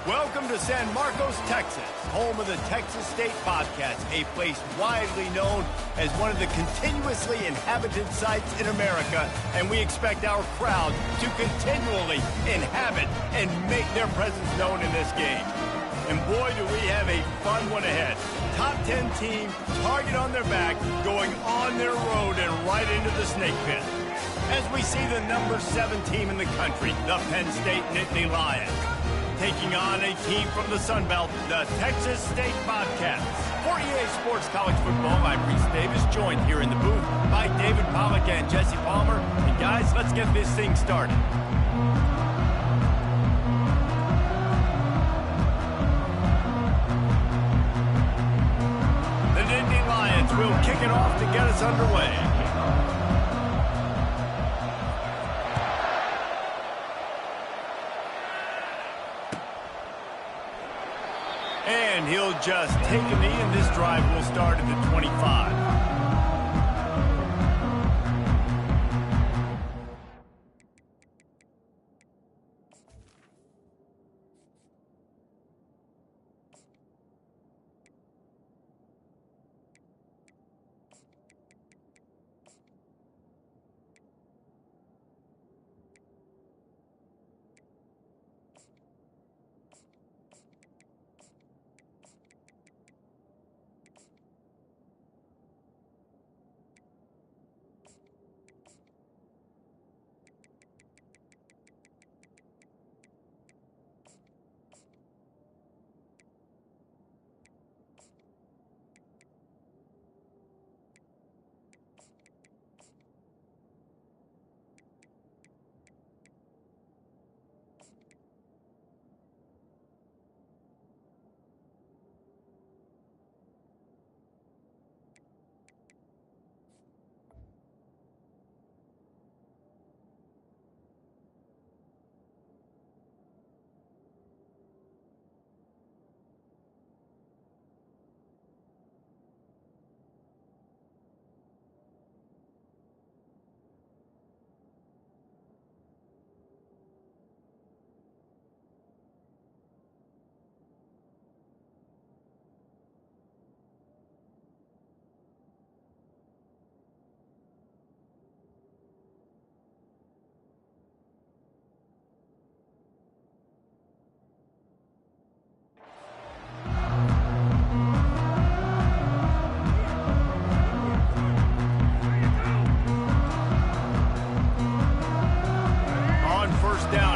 Welcome to San Marcos, Texas, home of the Texas State Bobcats, a place widely known as one of the continuously inhabited sites in America, and we expect our crowd to continually inhabit and make their presence known in this game. And boy, do we have a fun one ahead. Top 10 team, target on their back, going on their road and right into the snake pit. As we see the number 7 team in the country, the Penn State Nittany Lions, taking on a team from the Sun Belt, the Texas State Bobcats. For EA Sports College Football, I'm Reese Davis, joined here in the booth by David Pollack and Jesse Palmer. And guys, let's get this thing started. The Nittany Lions will kick it off to get us underway. And he'll just take a knee, and this drive will start at the 25.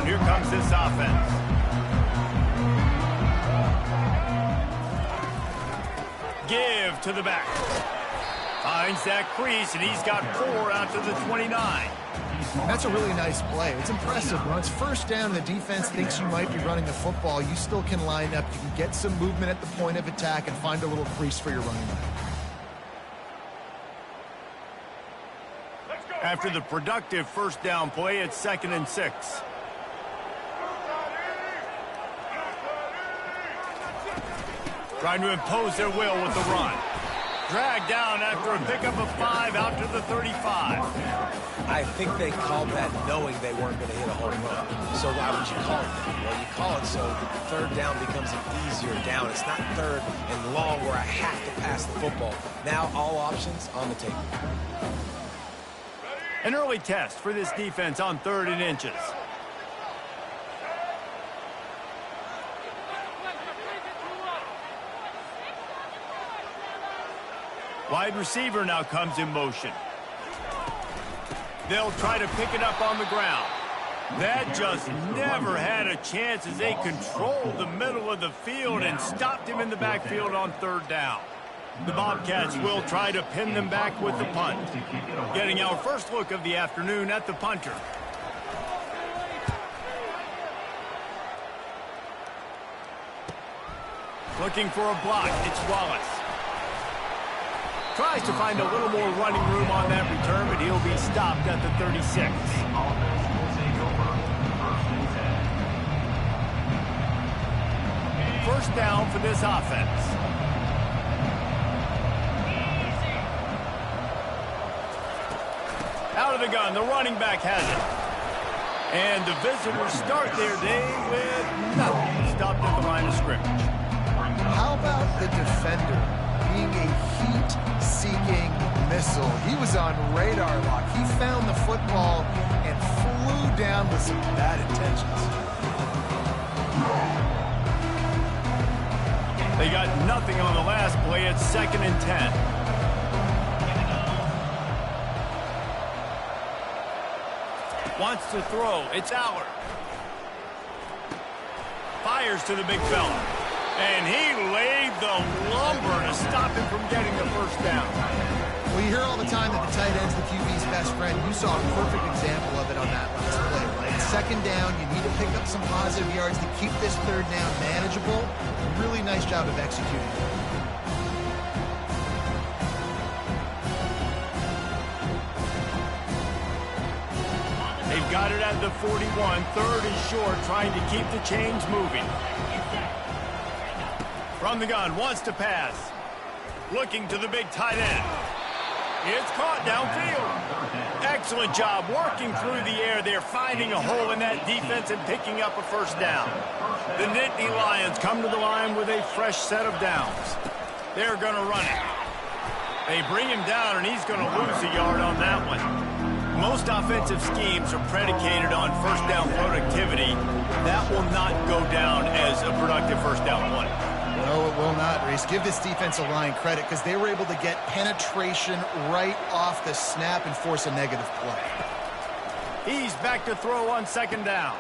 Here comes this offense. Give to the back. Finds that crease, and he's got 4 out to the 29. That's a really nice play. It's impressive. When it's first down and the defense thinks you might be running the football, you still can line up. You can get some movement at the point of attack and find a little crease for your running back. After the productive first down play, it's 2nd and 6. Trying to impose their will with the run. Dragged down after a pickup of 5 out to the 35. I think they called that knowing they weren't going to hit a home run. So why would you call it that? Well, you call it so 3rd down becomes an easier down. It's not 3rd and long where I have to pass the football. Now all options on the table. An early test for this defense on 3rd and inches. Wide receiver now comes in motion. They'll try to pick it up on the ground. That just never had a chance as they controlled the middle of the field and stopped him in the backfield on 3rd down. The Bobcats will try to pin them back with the punt. Getting our first look of the afternoon at the punter. Looking for a block, it's Wallace. Tries to find a little more running room on that return, but he'll be stopped at the 36. First down for this offense. Out of the gun, the running back has it. And the visitors start their day with nothing. stopped at the line of scrimmage. How about the defender being a heat-seeking missile? He was on radar lock. He found the football and flew down with some bad intentions. They got nothing on the last play. It's 2nd and 10. Wants to throw. It's Allard. Fires to the big fella. And he laid the lumber to stop him from getting the first down. Well, you hear all the time that the tight end's the QB's best friend. You saw a perfect example of it on that last play, right? 2nd down, you need to pick up some positive yards to keep this 3rd down manageable. Really nice job of executing. They've got it at the 41. 3rd is short, trying to keep the chains moving. From the gun, wants to pass. Looking to the big tight end. It's caught downfield. Excellent job working through the air there, finding a hole in that defense and picking up a first down. The Nittany Lions come to the line with a fresh set of downs. They're going to run it. They bring him down, and he's going to lose a yard on that one. Most offensive schemes are predicated on first down productivity. That will not go down as a productive first down one. No, it will not, Reese. Give this defensive line credit because they were able to get penetration right off the snap and force a negative play. He's back to throw on 2nd down.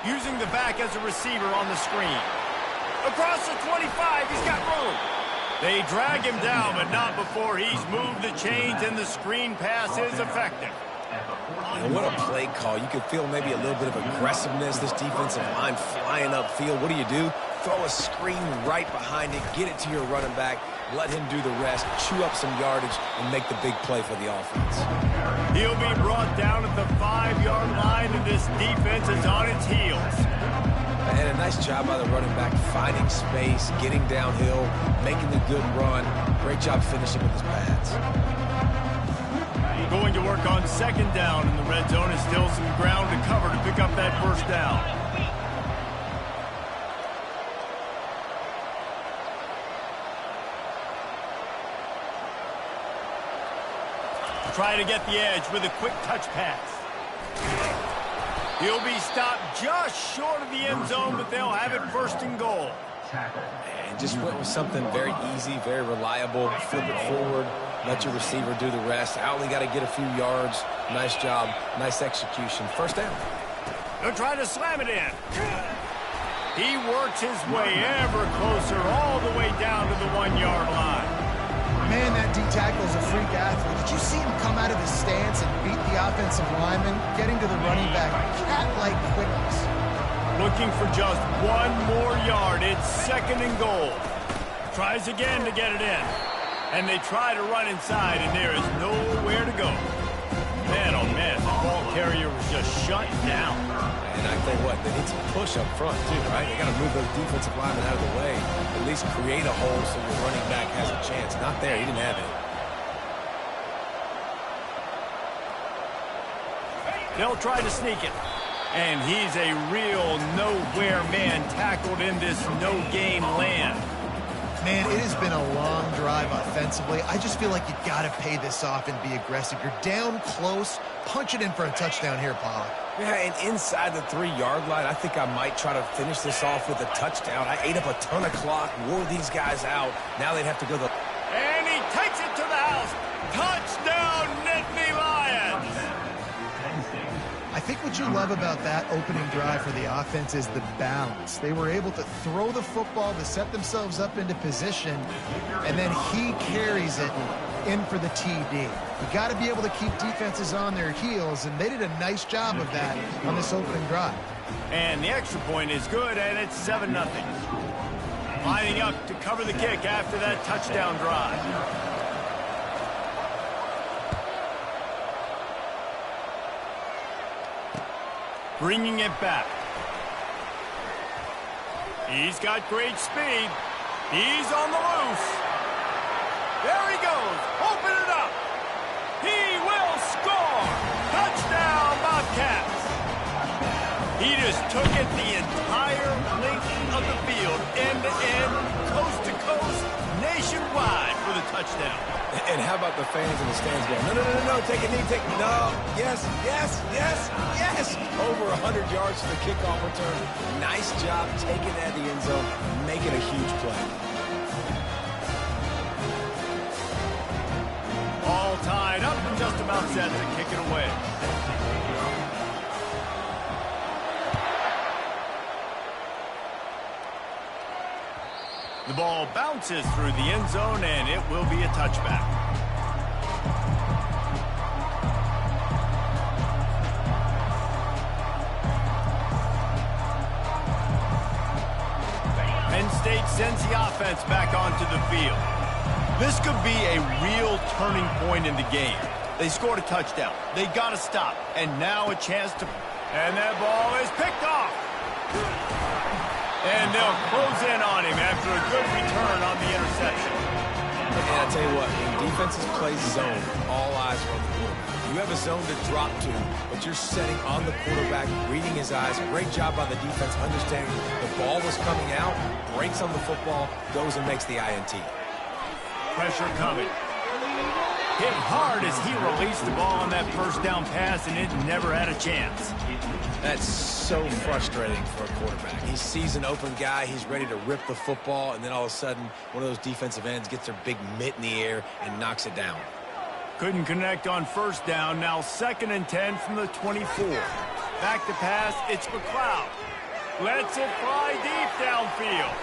Using the back as a receiver on the screen. Across the 25, he's got room. They drag him down, but not before he's moved the chains and the screen pass is effective. And what a play call. You could feel maybe a little bit of aggressiveness. This defensive line flying upfield. What do? Throw a screen right behind it, get it to your running back, let him do the rest, chew up some yardage, and make the big play for the offense. He'll be brought down at the 5-yard line, and this defense is on its heels. And a nice job by the running back, finding space, getting downhill, making the good run. Great job finishing with his pads. Going to work on 2nd down in the red zone is still some ground to cover to pick up that first down. Try to get the edge with a quick touch pass. He'll be stopped just short of the end zone, but they'll have it 1st and goal. And just went with something very easy, very reliable. Flip it forward, let your receiver do the rest. I only got to get a few yards. Nice job, nice execution. 1st down. They'll try to slam it in. He works his way ever closer all the way down to the 1-yard line. Man, that D-tackle's a freak athlete. Did you see him come out of his stance and beat the offensive lineman, getting to the running back? Cat-like quickness. Looking for just 1 more yard. It's 2nd and goal. Tries again to get it in. And they try to run inside, and there is nowhere to go. Man, oh man, the ball carrier was just shut down. And I tell you what, they need some push up front too, right? They got to move those defensive linemen out of the way. At least create a hole so your running back has a chance. Not there, he didn't have it. They'll try to sneak it. And he's a real nowhere man tackled in this no-gain land. Man, it has been a long drive offensively. I just feel like you got to pay this off and be aggressive. You're down close. Punch it in for a touchdown here, Pollock. Yeah, and inside the 3-yard line, I think I might try to finish this off with a touchdown. I ate up a ton of clock, wore these guys out. Now they'd have to go the... And he takes it to the house. Touchdown, Nittany Lions. I think what you love about that opening drive for the offense is the balance. They were able to throw the football to set themselves up into position, and then he carries it in for the TD. You got to be able to keep defenses on their heels, and they did a nice job of that on this opening drive. And the extra point is good, and it's 7-0. Lining up to cover the kick after that touchdown drive. Bringing it back. He's got great speed. He's on the loose. There he goes. Open it up. He will score. Touchdown, Bobcats. He just took it the entire length of the And how about the fans in the stands going, no, no, no, no, no, take a knee, no, yes, yes, yes, yes. Over 100 yards to the kickoff return. Nice job taking that to the end zone, making a huge play. All tied up and just about set to kick it away. The ball bounces through the end zone, and it will be a touchback. Penn State sends the offense back onto the field. This could be a real turning point in the game. They scored a touchdown. They got to stop. And now a chance to... And that ball is picked off. And they'll close in on him after a good return on the interception. And I tell you what, when defenses play zone, all eyes are on the quarterback. You have a zone to drop to, but you're setting on the quarterback, reading his eyes. Great job by the defense, understanding the ball was coming out, breaks on the football, goes and makes the INT. Pressure coming. Hit hard as he released the ball on that first down pass, and it never had a chance. That's so frustrating for a quarterback. He sees an open guy, he's ready to rip the football, and then all of a sudden, one of those defensive ends gets their big mitt in the air and knocks it down. Couldn't connect on first down. Now 2nd and 10 from the 24. Back to pass, it's McLeod. Lets it fly deep downfield.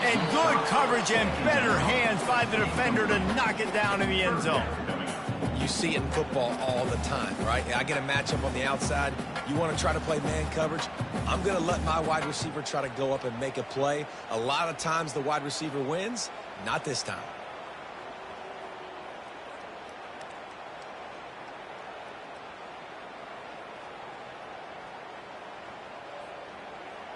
And good coverage and better hands by the defender to knock it down in the end zone. You see it in football all the time, right? I get a matchup on the outside. You want to try to play man coverage? I'm going to let my wide receiver try to go up and make a play. A lot of times the wide receiver wins. Not this time.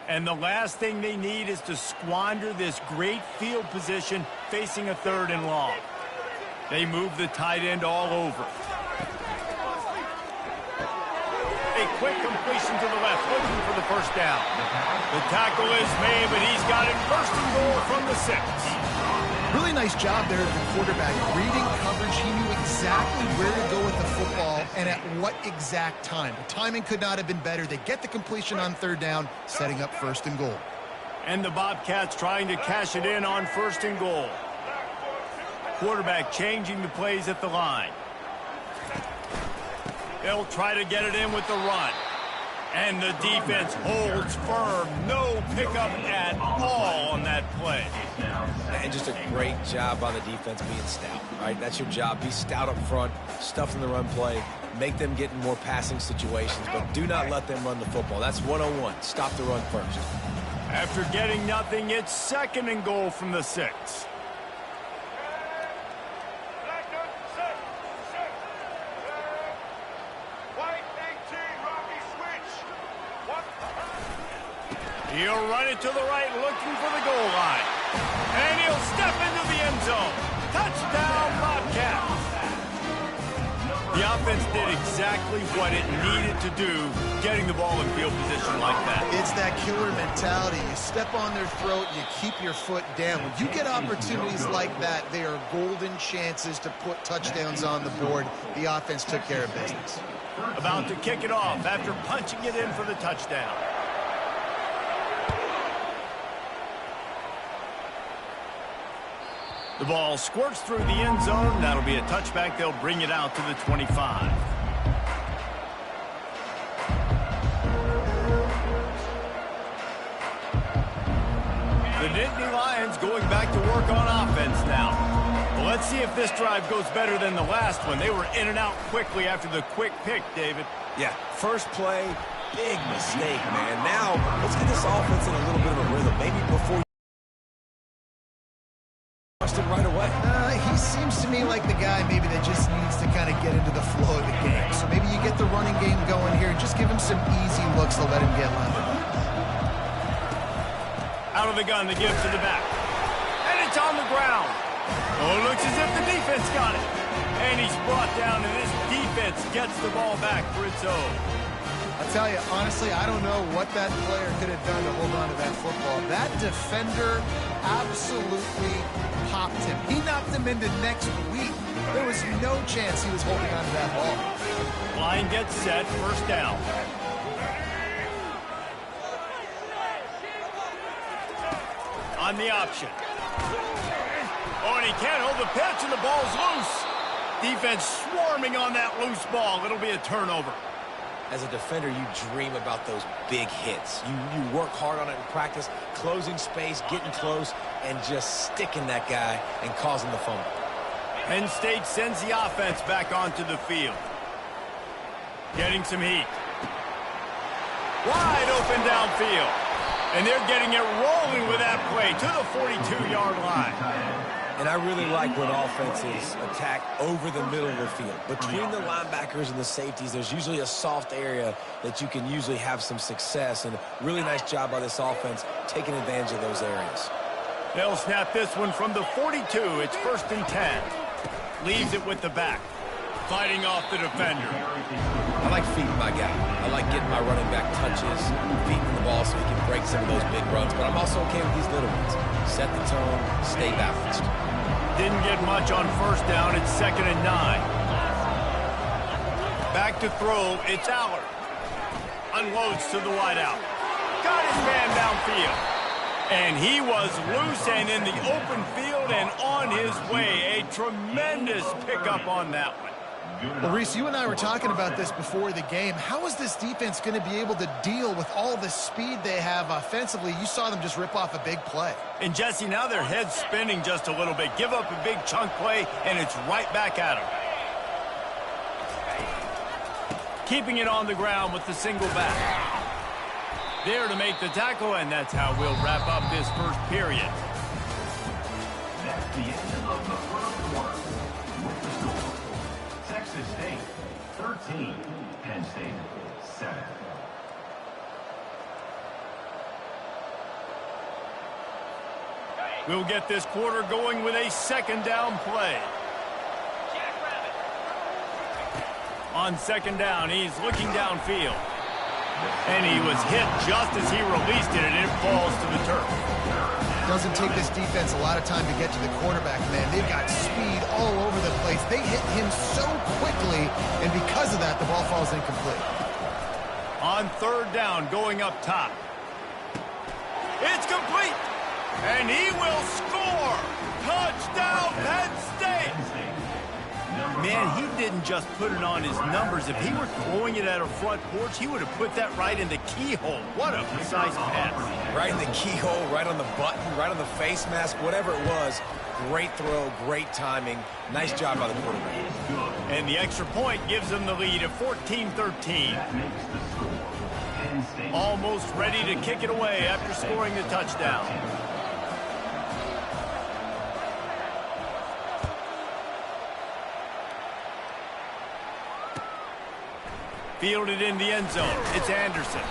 And the last thing they need is to squander this great field position facing a 3rd and long. They move the tight end all over. A quick completion to the left, looking for the first down. The tackle is made, but he's got it 1st and goal from the 6. Really nice job there of the quarterback. Reading coverage, he knew exactly where to go with the football and at what exact time. The timing could not have been better. They get the completion on 3rd down, setting up 1st and goal. And the Bobcats trying to cash it in on 1st and goal. Quarterback changing the plays at the line. They'll try to get it in with the run. And the defense holds firm. No pickup at all on that play. And just a great job by the defense being stout, right? That's your job. Be stout up front, stuff in the run play, make them get in more passing situations, but do not let them run the football. That's 101. Stop the run first. After getting nothing, it's 2nd and goal from the 6. He'll run it to the right, looking for the goal line. And he'll step into the end zone. Touchdown, Bobcats. The offense did exactly what it needed to do, getting the ball in field position like that. It's that killer mentality. You step on their throat, you keep your foot down. When you get opportunities like that, they are golden chances to put touchdowns on the board. The offense took care of business. About to kick it off after punching it in for the touchdown. The ball squirts through the end zone. That'll be a touchback. They'll bring it out to the 25. The Nittany Lions going back to work on offense now. Well, let's see if this drive goes better than the last one. They were in and out quickly after the quick pick, David. Yeah, first play, big mistake, man. Now, let's get this offense in a little bit of a rhythm. Maybe before you him right away. He seems to me like the guy maybe that just needs to kind of get into the flow of the game. So maybe you get the running game going here and just give him some easy looks to let him get lined up. Out of the gun, the give to the back. And it's on the ground. Oh, it looks as if the defense got it. And he's brought down, and this defense gets the ball back for its own. I I'll tell you, honestly, I don't know what that player could have done to hold on to that football. That defender absolutely popped him. He knocked him into next week. There was no chance he was holding on to that ball. Line gets set, first down. On the option. Oh, and he can't hold the pitch, and the ball's loose. Defense swarming on that loose ball. It'll be a turnover. As a defender, you dream about those big hits. You work hard on it in practice, closing space, getting close, and just sticking that guy and causing the fumble. Penn State sends the offense back onto the field. Getting some heat. Wide open downfield. And they're getting it rolling with that play to the 42-yard line. And I really like when offenses attack over the middle of the field. Between the linebackers and the safeties, there's usually a soft area that you can usually have some success. And a really nice job by this offense taking advantage of those areas. They'll snap this one from the 42. It's 1st and 10. Leaves it with the back. Fighting off the defender. I like feeding my guy. I like getting my running back touches, feeding the ball so he can break some of those big runs. But I'm also okay with these little ones. Set the tone, stay balanced. Didn't get much on first down. It's 2nd and 9. Back to throw. It's Allard. Unloads to the wideout. Got his man downfield. And he was loose and in the open field and on his way. A tremendous pickup on that one. Well, Reese, you and I were talking about this before the game. How is this defense going to be able to deal with all the speed they have offensively? You saw them just rip off a big play. And, Jesse, now their head's spinning just a little bit. Give up a big chunk play, and it's right back at them. Keeping it on the ground with the single back. There to make the tackle, and that's how we'll wrap up this first period. That's the end of the first quarter. With the score, Texas State 13, Penn State 7. We'll get this quarter going with a 2nd down play. On 2nd down, he's looking downfield. And he was hit just as he released it, and it falls to the turf. Doesn't take this defense a lot of time to get to the quarterback, man. They've got speed all over the place. They hit him so quickly, and because of that, the ball falls incomplete. On 3rd down, going up top. It's complete, and he will score. Touchdown, Penn State. Man, he didn't just put it on his numbers. If he were throwing it at a front porch, he would have put that right in the keyhole. What a precise pass. Right in the keyhole, right on the button, right on the face mask, whatever it was. Great throw, great timing. Nice job by the quarterback. And the extra point gives them the lead at 14-13. Almost ready to kick it away after scoring the touchdown. Fielded in the end zone. It's Anderson.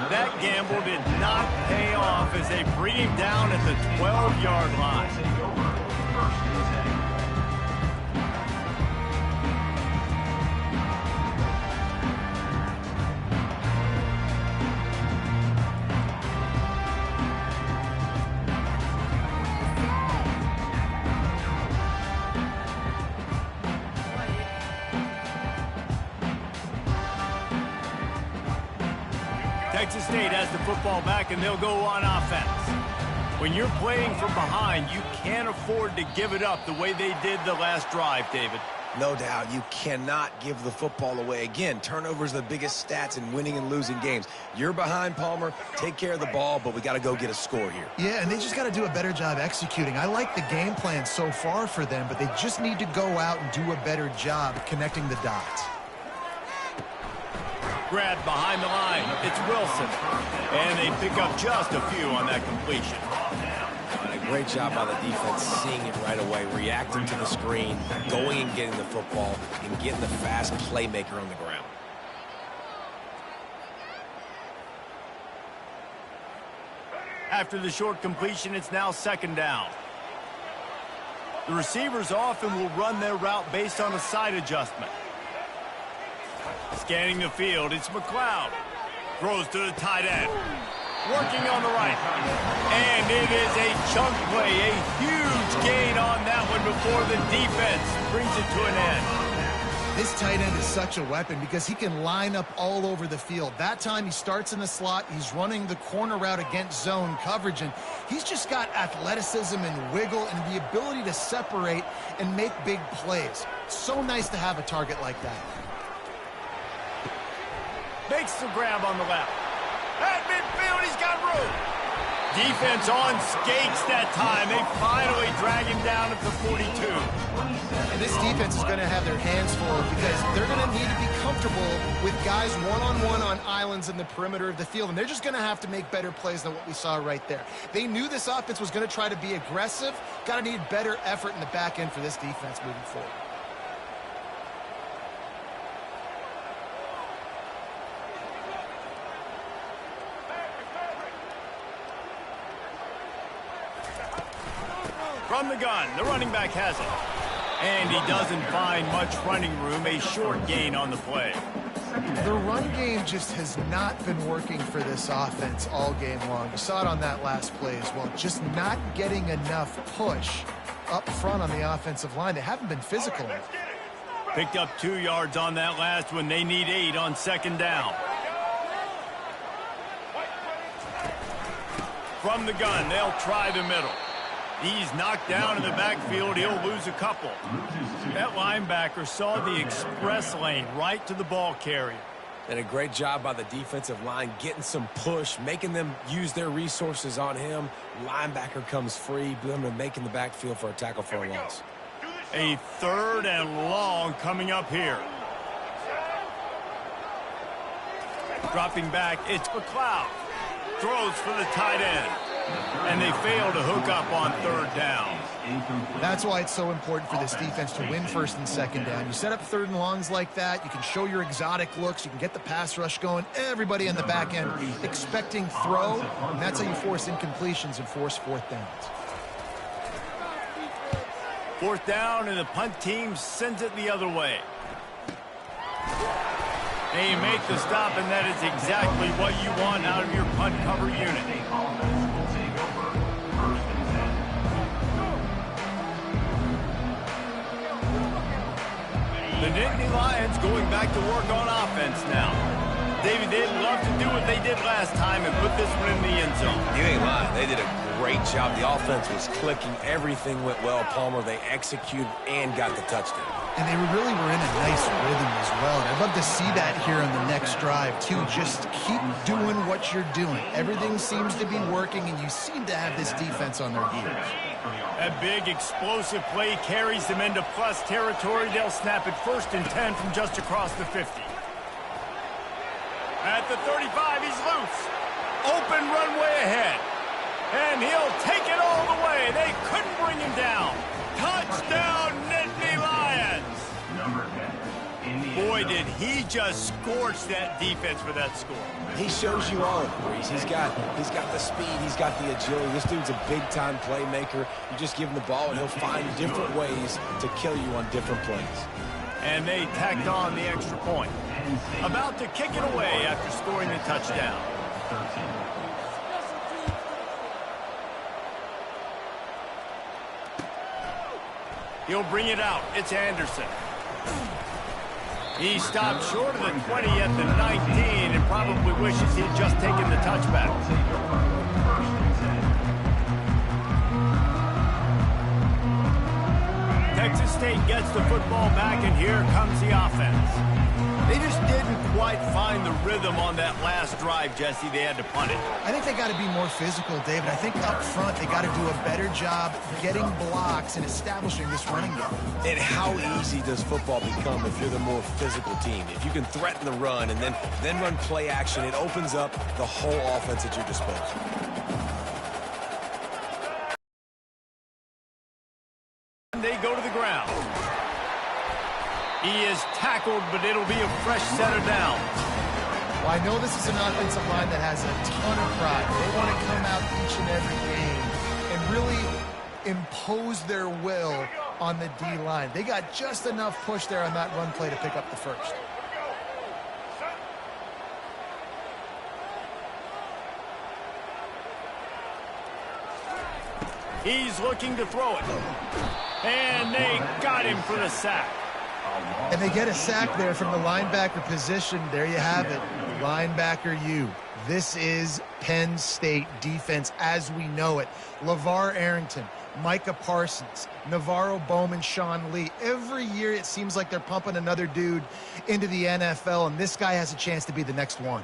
That gamble did not pay off as they bring him down at the 12-yard line. Texas State has the football back, and they'll go on offense. When you're playing from behind, you can't afford to give it up the way they did the last drive, David. No doubt. You cannot give the football away. Again, turnovers are the biggest stats in winning and losing games. You're behind, Palmer. Take care of the ball, but we got to go get a score here. Yeah, and they just got to do a better job executing. I like the game plan so far for them, but they just need to go out and do a better job connecting the dots. Grabbed behind the line. It's Wilson. And they pick up just a few on that completion. A great job by the defense seeing it right away, reacting to the screen, going and getting the football, and getting the fast playmaker on the ground. After the short completion, it's now 2nd down. The receivers often will run their route based on a side adjustment. Scanning the field, it's McLeod. Throws to the tight end. Working on the right. And it is a chunk play, a huge gain on that one before the defense brings it to an end. This tight end is such a weapon because he can line up all over the field. That time he starts in the slot, he's running the corner route against zone coverage, and he's just got athleticism and wiggle and the ability to separate and make big plays. So nice to have a target like that. Makes the grab on the left. At midfield, he's got room. Defense on skates that time. They finally drag him down at the 42. And this defense is going to have their hands full because they're going to need to be comfortable with guys one-on-one on islands in the perimeter of the field, and they're just going to have to make better plays than what we saw right there. They knew this offense was going to try to be aggressive. Got to need better effort in the back end for this defense moving forward. From the gun, the running back has it. And he doesn't find much running room, a short gain on the play. The run game just has not been working for this offense all game long. You saw it on that last play as well. Just not getting enough push up front on the offensive line. They haven't been physical enough. Picked up 2 yards on that last one. They need 8 on second down. From the gun, they'll try the middle. He's knocked down in the backfield. He'll lose a couple. That linebacker saw the express lane right to the ball carrier. And a great job by the defensive line getting some push, making them use their resources on him. Linebacker comes free, making the backfield for a tackle for a loss. A 3rd and long coming up here. Dropping back, it's McLeod. Throws for the tight end. And they fail to hook up on 3rd down. That's why it's so important for this defense to win 1st and 2nd down. You set up 3rd and longs like that, you can show your exotic looks, you can get the pass rush going, everybody on the back end expecting throw, and that's how you force incompletions and force 4th downs. 4th down, and the punt team sends it the other way. They make the stop, and that is exactly what you want out of your punt cover unit. The Nittany Lions going back to work on offense now. David, they'd love to do what they did last time and put this one in the end zone. You ain't lying. They did a great job. The offense was clicking. Everything went well, Palmer. They executed and got the touchdown. And they really were in a nice rhythm as well. And I'd love to see that here on the next drive, too. Just keep doing what you're doing. Everything seems to be working, and you seem to have this defense on their heels. That big explosive play carries them into plus territory. They'll snap it 1st and 10 from just across the 50. At the 35, he's loose. Open runway ahead. And he'll take it all the way. They couldn't bring him down. Touchdown, Nittany Lions. Boy, did he just scorch that defense for that score. He shows you all of it, Breeze. He's got the speed, he's got the agility. This dude's a big-time playmaker. You just give him the ball, and he'll find different ways to kill you on different plays. And they tacked on the extra point. About to kick it away after scoring the touchdown. He'll bring it out. It's Anderson. He stopped short of the 20 at the 19 and probably wishes he'd just taken the touchback. Texas State gets the football back, and here comes the offense. They just didn't quite find the rhythm on that last drive, Jesse. They had to punt it. I think they got to be more physical, David. I think up front they got to do a better job getting blocks and establishing this running game. And how easy does football become if you're the more physical team? If you can threaten the run and then run play action, it opens up the whole offense at your disposal. They go to the ground. He is tackled, but it'll be a fresh set of downs. Well, I know this is an offensive line that has a ton of pride. They want to come out each and every game and really impose their will on the D-line. They got just enough push there on that run play to pick up the 1st. He's looking to throw it. And they got him for the sack. And they get a sack there from the linebacker position. There you have it, linebacker U. This is Penn State defense as we know it. LeVar Arrington, Micah Parsons, Navarro Bowman, Sean Lee. Every year it seems like they're pumping another dude into the NFL, and this guy has a chance to be the next one.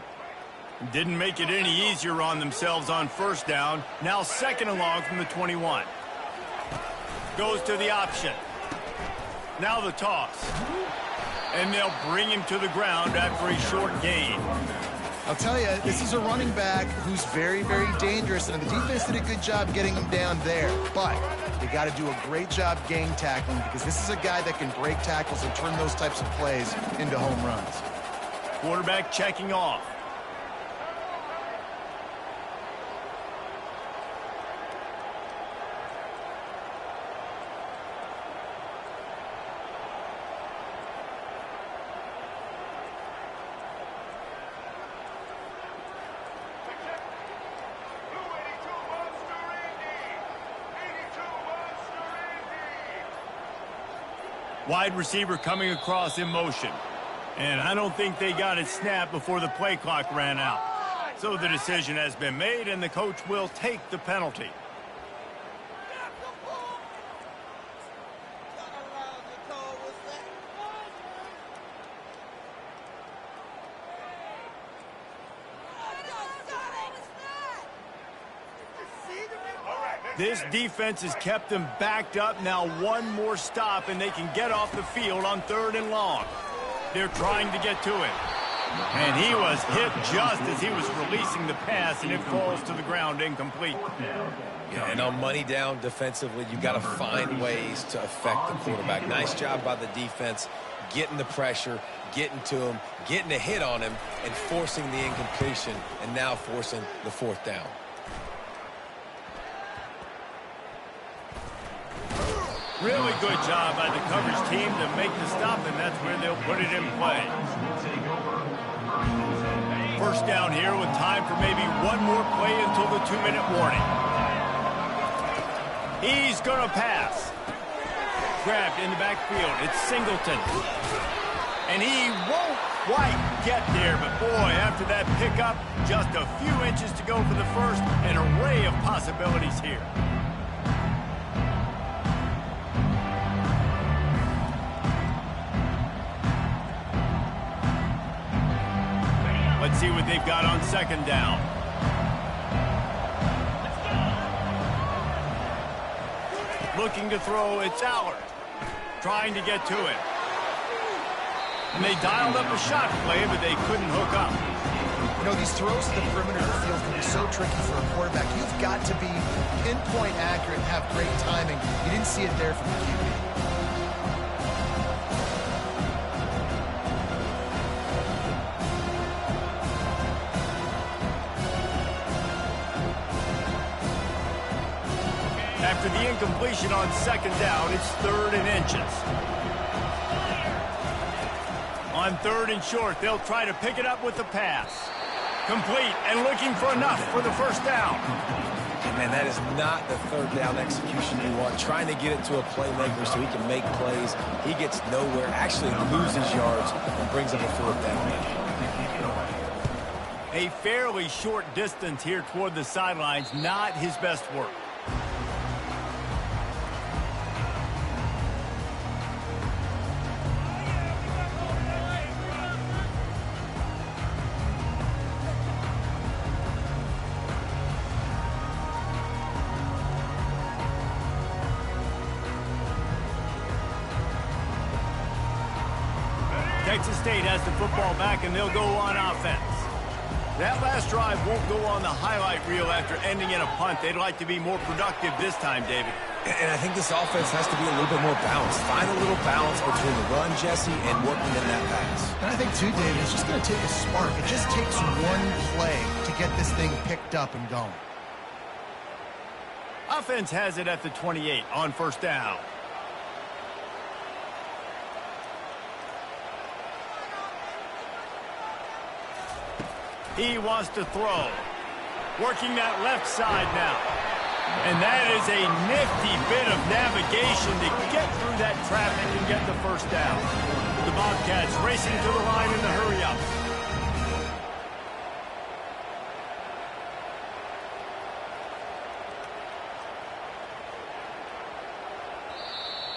Didn't make it any easier on themselves on first down. Now second and long from the 21. Goes to the option. Now the toss. And they'll bring him to the ground after a short gain. I'll tell you, this is a running back who's very, very dangerous, and the defense did a good job getting him down there. But they got to do a great job gang tackling, because this is a guy that can break tackles and turn those types of plays into home runs. Quarterback checking off. Wide receiver coming across in motion. And I don't think they got it snapped before the play clock ran out. So the decision has been made, and the coach will take the penalty. This defense has kept them backed up. Now one more stop, and they can get off the field on third and long. They're trying to get to it. And he was hit just as he was releasing the pass, and it falls to the ground incomplete. Yeah, and on money down defensively, you've got to find ways to affect the quarterback. Nice job by the defense, getting the pressure, getting to him, getting a hit on him, and forcing the incompletion, and now forcing the fourth down. Really good job by the coverage team to make the stop, and that's where they'll put it in play. First down here with time for maybe one more play until the 2-minute warning. He's going to pass. Grabbed in the backfield. It's Singleton. And he won't quite get there, but boy, after that pickup, just a few inches to go for the first. An array of possibilities here. Let's see what they've got on second down. Looking to throw, it's Allard. Trying to get to it. And they dialed up a shot play, but they couldn't hook up. You know, these throws to the perimeter of the field can be so tricky for a quarterback. You've got to be pinpoint accurate and have great timing. You didn't see it there from the QB. After the incompletion on second down, it's 3rd and inches. On 3rd and short, they'll try to pick it up with the pass. Complete and looking for enough for the first down. Man, that is not the third down execution you want. Trying to get it to a playmaker so he can make plays. He gets nowhere, actually loses yards, and brings up a 4th down. A fairly short distance here toward the sidelines, not his best work. Texas State has the football back, and they'll go on offense. That last drive won't go on the highlight reel after ending in a punt. They'd like to be more productive this time, David. And I think this offense has to be a little bit more balanced. Find a little balance between the run, Jesse, and working in that pass. And I think, too, David, it's just going to take a spark. It just takes one play to get this thing picked up and going. Offense has it at the 28 on first down. He wants to throw. Working that left side now. And that is a nifty bit of navigation to get through that traffic and get the first down. The Bobcats racing to the line in the hurry-up.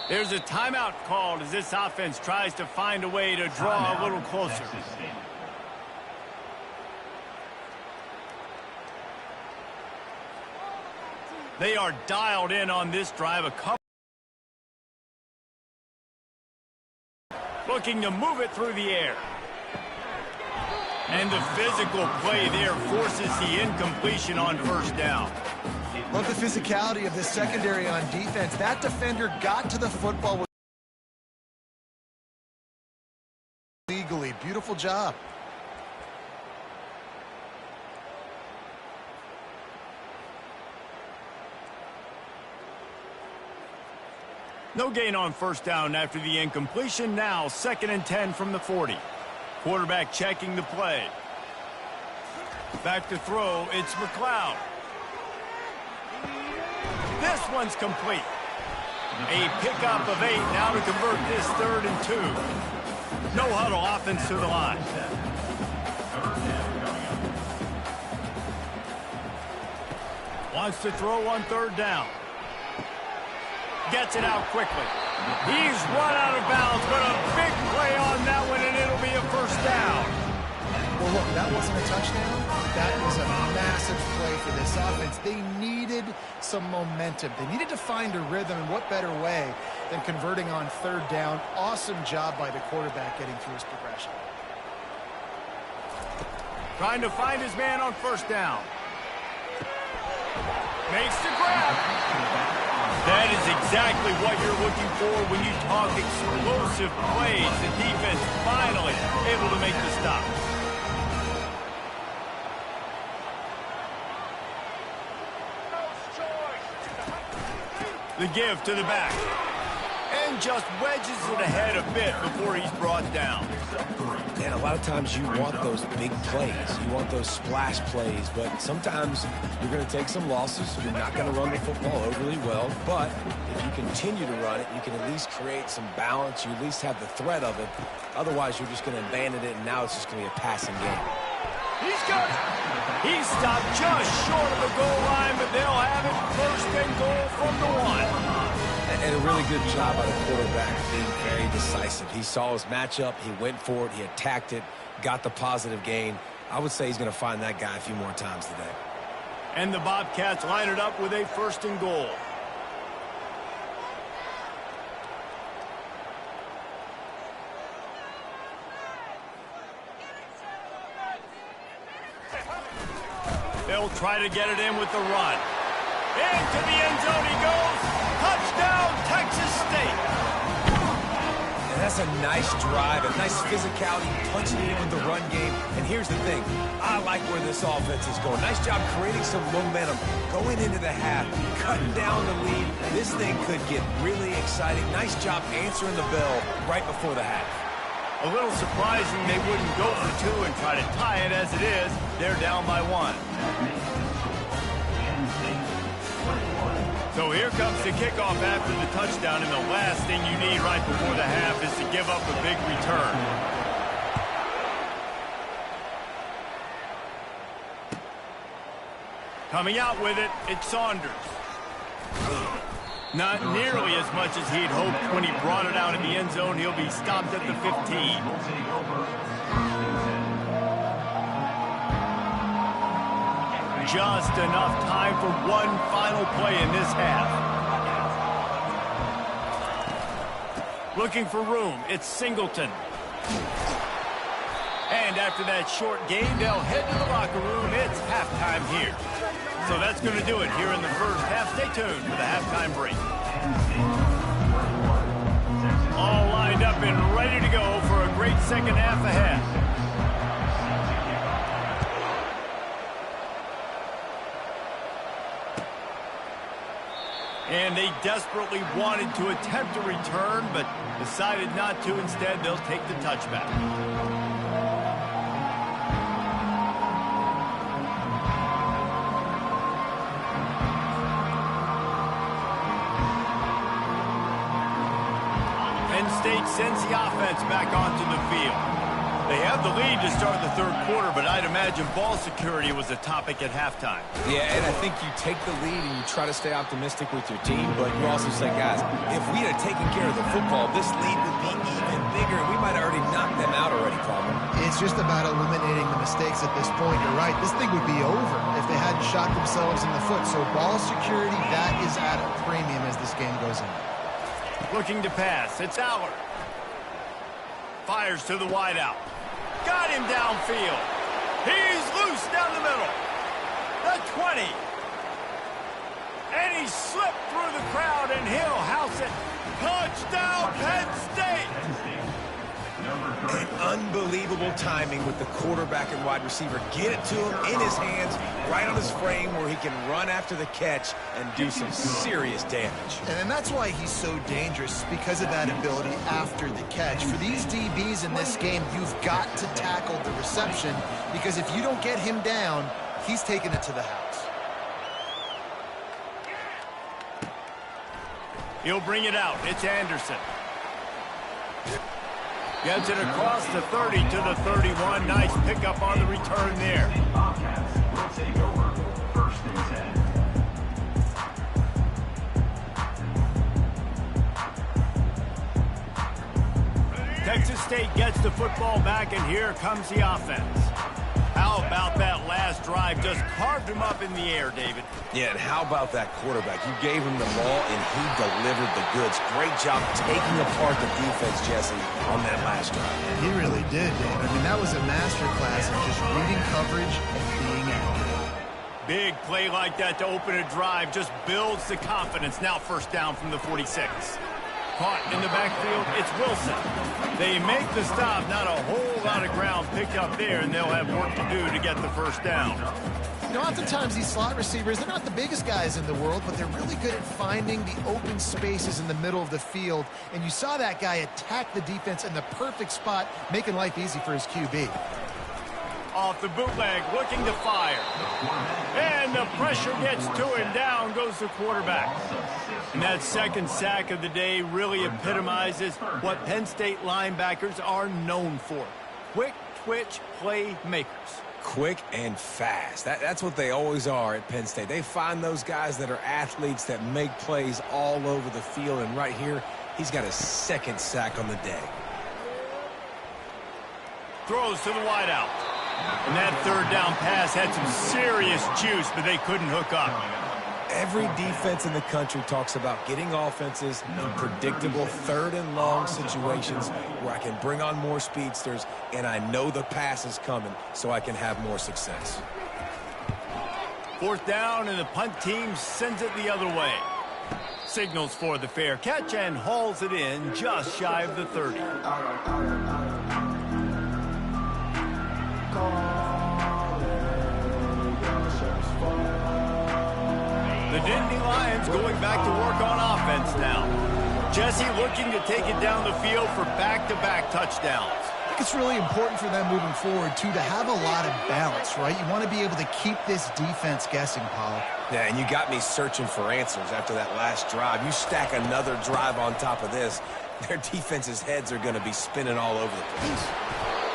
There's a timeout called as this offense tries to find a way to draw a little closer. They are dialed in on this drive. Looking to move it through the air. And the physical play there forces the incompletion on first down. Love the physicality of this secondary on defense. That defender got to the football legally. Beautiful job. No gain on first down after the incompletion. Now 2nd and 10 from the 40. Quarterback checking the play. Back to throw. It's McLeod. This one's complete. A pickup of 8 now to convert this 3rd and 2. No huddle offense to the line. Wants to throw on 3rd down. Gets it out quickly. He's run out of bounds, but a big play on that one, and it'll be a first down. Well, look, that wasn't a touchdown. That was a massive play for this offense. They needed some momentum. They needed to find a rhythm, and what better way than converting on 3rd down. Awesome job by the quarterback getting through his progression. Trying to find his man on first down. Makes the grab. That is exactly what you're looking for when you talk explosive plays. The defense finally able to make the stop. The give to the back. And just wedges it ahead a bit before he's brought down. And a lot of times you want those big plays. You want those splash plays. But sometimes you're going to take some losses. You're not going to run the football overly well. But if you continue to run it, you can at least create some balance. You at least have the threat of it. Otherwise, you're just going to abandon it, and now it's just going to be a passing game. He's got it. He stopped just short of the goal line, but they'll have it 1st and goal from the 1. And a really good job by the quarterback being very decisive. He saw his matchup. He went for it. He attacked it, got the positive gain. I would say he's going to find that guy a few more times today. And the Bobcats line it up with a 1st and goal. They'll try to get it in with the run. Into the end zone he goes. Touchdown, Texas State. And that's a nice drive, a nice physicality, punching it in with the run game. And here's the thing. I like where this offense is going. Nice job creating some momentum, going into the half, cutting down the lead. This thing could get really exciting. Nice job answering the bell right before the half. A little surprising they wouldn't go for 2 and try to tie it. As it is, they're down by 1. So here comes the kickoff after the touchdown, and the last thing you need right before the half is to give up a big return. Coming out with it, it's Saunders. Not nearly as much as he'd hoped when he brought it out in the end zone. He'll be stopped at the 15. Just enough time for one final play in this half. Looking for room, it's Singleton. And after that short game, they'll head to the locker room. It's halftime here. So that's going to do it here in the first half. Stay tuned for the halftime break. All lined up and ready to go for a great second half ahead. And they desperately wanted to attempt a return, but decided not to. Instead, they'll take the touchback. Penn State sends the offense back onto the field. They have the lead to start the third quarter, but I'd imagine ball security was a topic at halftime. Yeah, and I think you take the lead and you try to stay optimistic with your team, but you also say, guys, if we had taken care of the football, this lead would be even bigger, and we might have already knocked them out already, Palmer. It's just about eliminating the mistakes at this point. You're right. This thing would be over if they hadn't shot themselves in the foot. So ball security, that is at a premium as this game goes on. Looking to pass. It's Allard. Fires to the wideout. Got him downfield. He's loose down the middle. The 20. And he slipped through the crowd, and he'll house it. Touchdown, Penn State. And unbelievable timing with the quarterback and wide receiver. Get it to him in his hands, right on his frame where he can run after the catch and do some serious damage. And then that's why he's so dangerous, because of that ability after the catch. For these DBs in this game, you've got to tackle the reception, because if you don't get him down, he's taking it to the house. He'll bring it out. It's Anderson. Gets it across the 30 to the 31. Nice pickup on the return there. Bobcats will take over 1st and 10. Texas State gets the football back, and here comes the offense. How about that last drive? Just carved him up in the air, David. Yeah, and how about that quarterback? You gave him the ball, and he delivered the goods. Great job taking apart the defense, Jesse, on that last drive. He really did, Dave. I mean, that was a masterclass in just reading coverage and being accurate. Big play like that to open a drive just builds the confidence. Now 1st down from the 46. Caught in the backfield, it's Wilson. They make the stop, not a whole lot of ground picked up there, and they'll have work to do to get the 1st down. You know, oftentimes these slot receivers, they're not the biggest guys in the world, but they're really good at finding the open spaces in the middle of the field. And you saw that guy attack the defense in the perfect spot, making life easy for his QB. Off the bootleg, looking to fire. And the pressure gets to him. Down goes the quarterback. And that 2nd sack of the day really epitomizes what Penn State linebackers are known for. Quick twitch playmakers. Quick and fast. That's what they always are at Penn State. They find those guys that are athletes that make plays all over the field. And right here, he's got his 2nd sack on the day. Throws to the wideout. And that 3rd down pass had some serious juice, but they couldn't hook up. Every defense in the country talks about getting offenses in predictable 3rd and long situations where I can bring on more speedsters and I know the pass is coming so I can have more success. 4th down, and the punt team sends it the other way. Signals for the fair catch and hauls it in just shy of the 30. The Nittany Lions going back to work on offense now. Jesse looking to take it down the field for back-to-back touchdowns. I think it's really important for them moving forward, too, to have a lot of balance, right? You want to be able to keep this defense guessing, Paul. Yeah, and you got me searching for answers after that last drive. You stack another drive on top of this, their defense's heads are going to be spinning all over the place.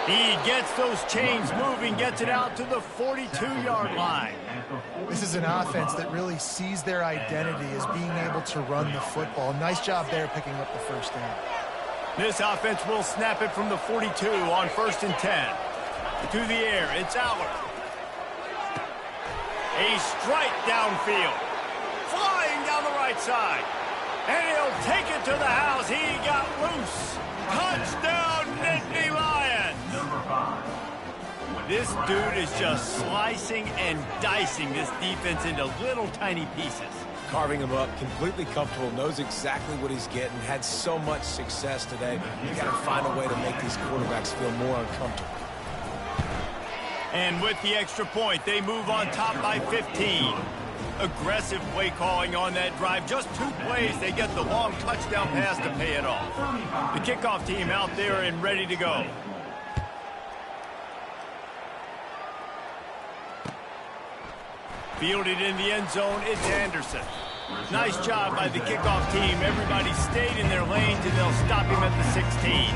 He gets those chains moving, gets it out to the 42-yard line. This is an offense that really sees their identity as being able to run the football. Nice job there picking up the 1st down. This offense will snap it from the 42 on 1st and 10. To the air, it's Allard. A strike downfield. Flying down the right side. And he'll take it to the house. He got loose. Touchdown, Nittany Lions. Number 5. This dude is just slicing and dicing this defense into little tiny pieces. Carving him up, completely comfortable, knows exactly what he's getting, had so much success today. You got to find a way to make these quarterbacks feel more uncomfortable. And with the extra point, they move on top by 15. Aggressive play calling on that drive. Just 2 plays, they get the long touchdown pass to pay it off. The kickoff team out there and ready to go. Fielded in the end zone, it's Anderson. Nice job by the kickoff team. Everybody stayed in their lanes, and they'll stop him at the 16.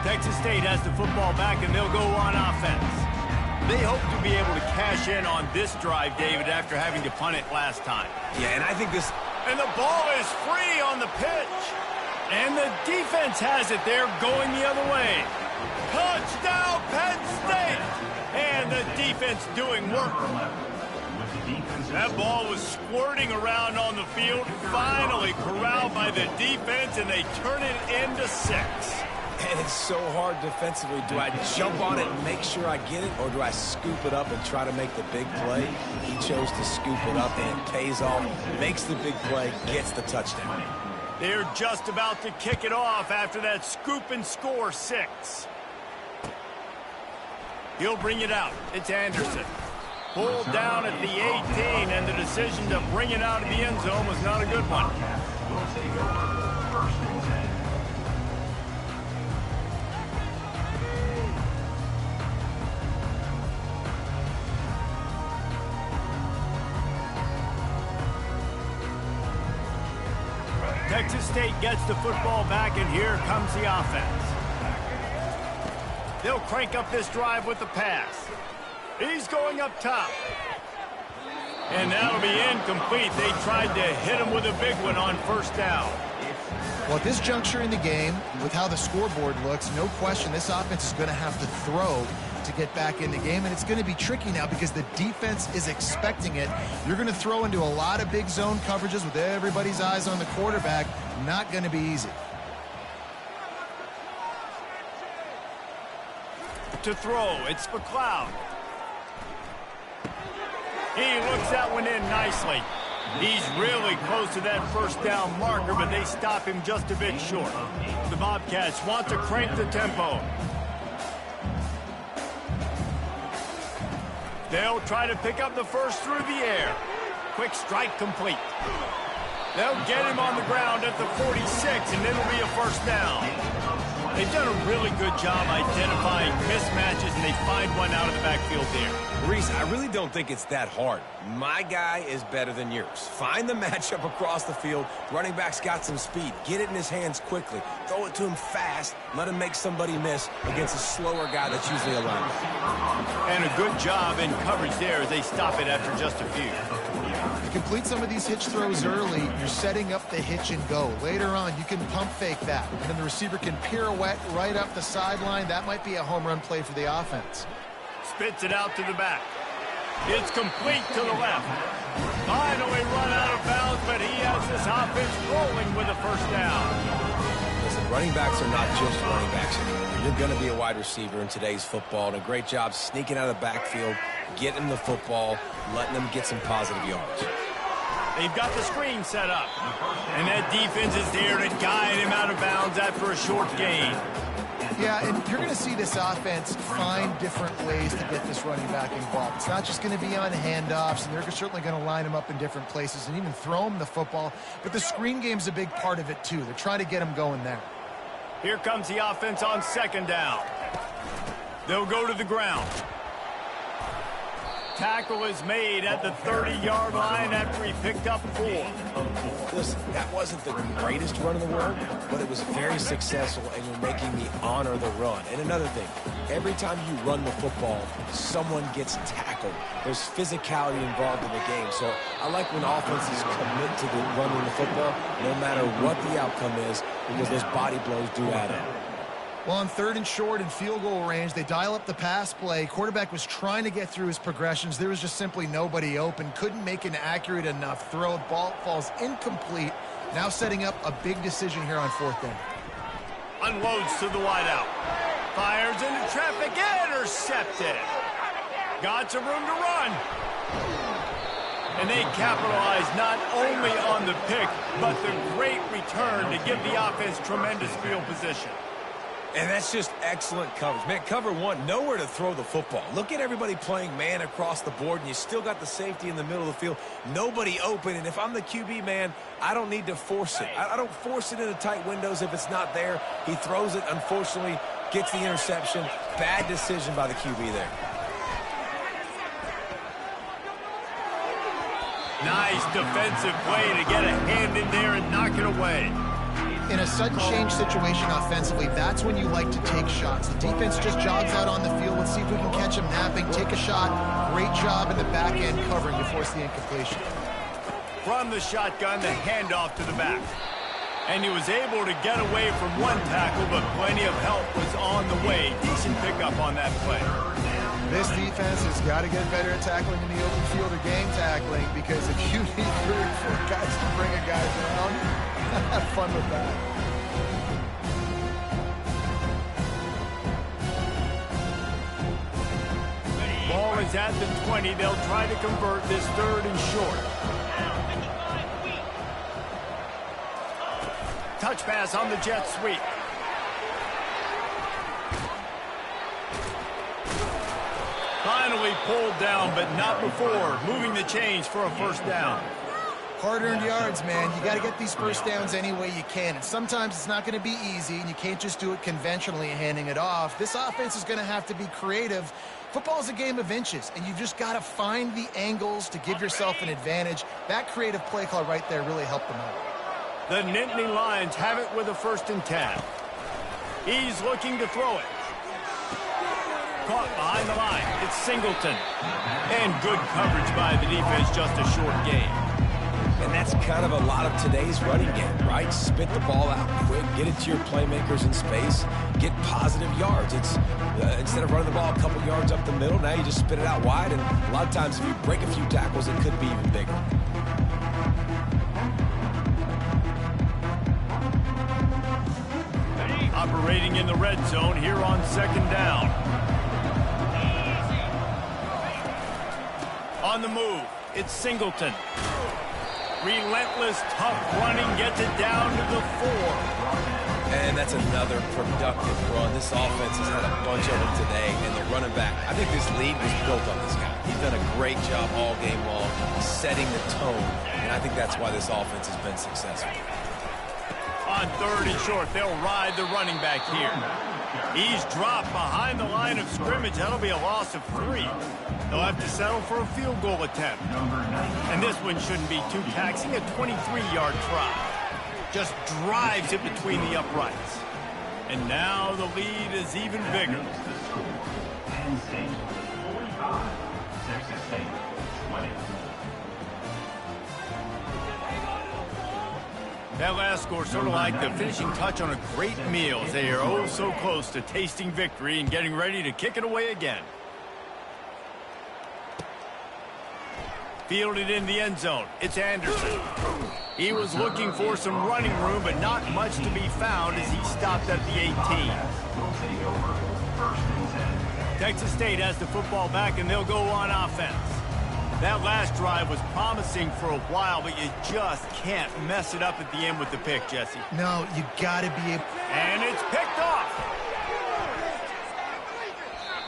Texas State has the football back, and they'll go on offense. They hope to be able to cash in on this drive, David, after having to punt it last time. Yeah, and I think this... And the ball is free on the pitch. And the defense has it. They're going the other way. Touchdown, Penn State! And the defense doing work. That ball was squirting around on the field, finally corralled by the defense, and they turn it into 6. And it's so hard defensively. Do I jump on it and make sure I get it, or do I scoop it up and try to make the big play? He chose to scoop it up, and it pays off, makes the big play, gets the touchdown. They're just about to kick it off after that scoop and score 6. He'll bring it out. It's Anderson. Pulled down at the 18, and the decision to bring it out of the end zone was not a good one. Texas State gets the football back, and here comes the offense. They'll crank up this drive with the pass. He's going up top. And that'll be incomplete. They tried to hit him with a big one on first down. Well, at this juncture in the game, with how the scoreboard looks, no question this offense is going to have to throw to get back in the game, and it's going to be tricky now because the defense is expecting it. You're going to throw into a lot of big zone coverages with everybody's eyes on the quarterback. Not going to be easy. To throw, it's McLeod. He looks that one in nicely. He's really close to that first down marker, but they stop him just a bit short. The Bobcats want to crank the tempo. They'll try to pick up the first through the air. Quick strike complete. They'll get him on the ground at the 46, and it'll be a first down. They've done a really good job identifying mismatches, and they find one out of the backfield there. Reese, I really don't think it's that hard. My guy is better than yours. Find the matchup across the field. Running back's got some speed. Get it in his hands quickly. Throw it to him fast. Let him make somebody miss against a slower guy that's usually a linebacker. And a good job in coverage there as they stop it after just a few. You complete some of these hitch throws early, you're setting up the hitch and go. Later on, you can pump fake that, and then the receiver can pirouette right up the sideline. That might be a home run play for the offense. Spits it out to the back. It's complete to the left. Finally run out of bounds, but he has this offense rolling with a first down. Listen, running backs are not just running backs anymore. You're going to be a wide receiver in today's football, and a great job sneaking out of the backfield, getting the football, letting them get some positive yards. They've got the screen set up, and that defense is there to guide him out of bounds after a short gain. Yeah, and you're going to see this offense find different ways to get this running back involved. It's not just going to be on handoffs, and they're certainly going to line him up in different places and even throw him the football. But the screen game's a big part of it, too. They're trying to get him going there. Here comes the offense on second down. They'll go to the ground. Tackle is made at the 30-yard line after he picked up 4. Listen, that wasn't the greatest run in the world, but it was very successful, and you're making me honor the run. And another thing, every time you run the football, someone gets tackled. There's physicality involved in the game. So I like when offenses commit to the running the football, no matter what the outcome is, because those body blows do add up. Well, on 3rd and short and field goal range, they dial up the pass play. Quarterback was trying to get through his progressions. There was just simply nobody open. Couldn't make an accurate enough throw. Ball falls incomplete. Now setting up a big decision here on 4th down. Unloads to the wideout. Fires into traffic. Intercepted. Got some room to run. And they capitalize not only on the pick, but the great return to give the offense tremendous field position. And that's just excellent coverage. Man, cover one, nowhere to throw the football. Look at everybody playing man across the board, and you still got the safety in the middle of the field. Nobody open, and if I'm the QB, man, I don't need to force it. I don't force it into tight windows if it's not there. He throws it, unfortunately, gets the interception. Bad decision by the QB there. Nice defensive play to get a hand in there and knock it away. In a sudden change situation offensively, that's when you like to take shots. The defense just jogs out on the field. Let's see if we can catch him napping, take a shot. Great job in the back end covering to force the incompletion. From the shotgun, the handoff to the back. And he was able to get away from one tackle, but plenty of help was on the way. Decent pickup on that play. This defense has got to get better at tackling in the open field or game tackling, because if you need 3 or 4 guys to bring a guy down, have fun with that. Ball is at the 20. They'll try to convert this 3rd and short. Touch pass on the jet sweep. Finally pulled down, but not before moving the chains for a 1st down. Hard-earned yards, man. You got to get these 1st downs any way you can. And sometimes it's not going to be easy, and you can't just do it conventionally handing it off. This offense is going to have to be creative. Football is a game of inches, and you've just got to find the angles to give yourself an advantage. That creative play call right there really helped them out. The Nittany Lions have it with a 1st and 10. He's looking to throw it. Caught behind the line. It's Singleton. And good coverage by the defense, just a short gain. And that's kind of a lot of today's running game, right? Spit the ball out quick, get it to your playmakers in space, get positive yards. It's instead of running the ball a couple yards up the middle, now you just spit it out wide, and a lot of times if you break a few tackles, it could be even bigger. Operating in the red zone here on 2nd down. On the move, it's Singleton. Relentless, tough running, gets it down to the 4. And that's another productive run. This offense has had a bunch of them today, and the running back, I think this lead was built on this guy. He's done a great job all game long setting the tone, and I think that's why this offense has been successful. On 3rd and short, they'll ride the running back here. He's dropped behind the line of scrimmage. That'll be a loss of 3. They'll have to settle for a field goal attempt. And this one shouldn't be too taxing, a 23-yard try. Just drives it between the uprights. And now the lead is even bigger. Penn State 45, Texas State 20. That last score sort of like the finishing touch on a great meal. They are oh so close to tasting victory and getting ready to kick it away again. Fielded in the end zone. It's Anderson. He was looking for some running room, but not much to be found as he stopped at the 18. Texas State has the football back, and they'll go on offense. That last drive was promising for a while, but you just can't mess it up at the end with the pick, Jesse. No, you got to be able... And it's picked off.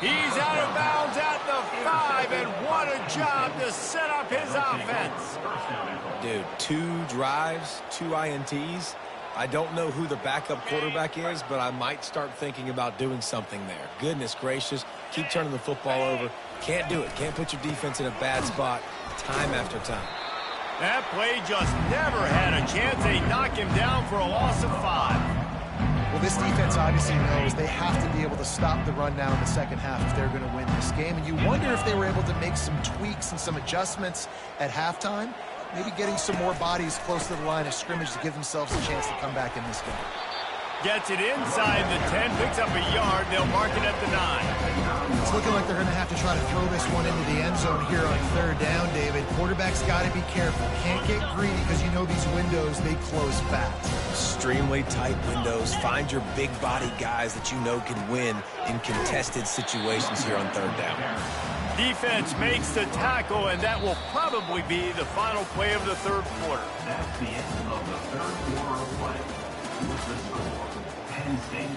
He's out of bounds at the 5, and what a job to set up his offense. Dude, 2 drives, 2 INTs. I don't know who the backup quarterback is, but I might start thinking about doing something there. Goodness gracious, keep turning the football over. Can't do it. Can't put your defense in a bad spot time after time. That play just never had a chance. They knock him down for a loss of 5. Well, this defense obviously knows they have to be able to stop the run now in the second half if they're going to win this game. And you wonder if they were able to make some tweaks and some adjustments at halftime. Maybe getting some more bodies close to the line of scrimmage to give themselves a chance to come back in this game. Gets it inside the 10, picks up a yard. They'll mark it at the 9. It's looking like they're going to have to try to throw this one into the end zone here on 3rd down, David. Quarterback's got to be careful. Can't get greedy because you know these windows, they close fast. Extremely tight windows. Find your big body guys that you know can win in contested situations here on 3rd down. Defense makes the tackle, and that will probably be the final play of the 3rd quarter. That's the end of the 3rd quarter of play. With the score, Penn State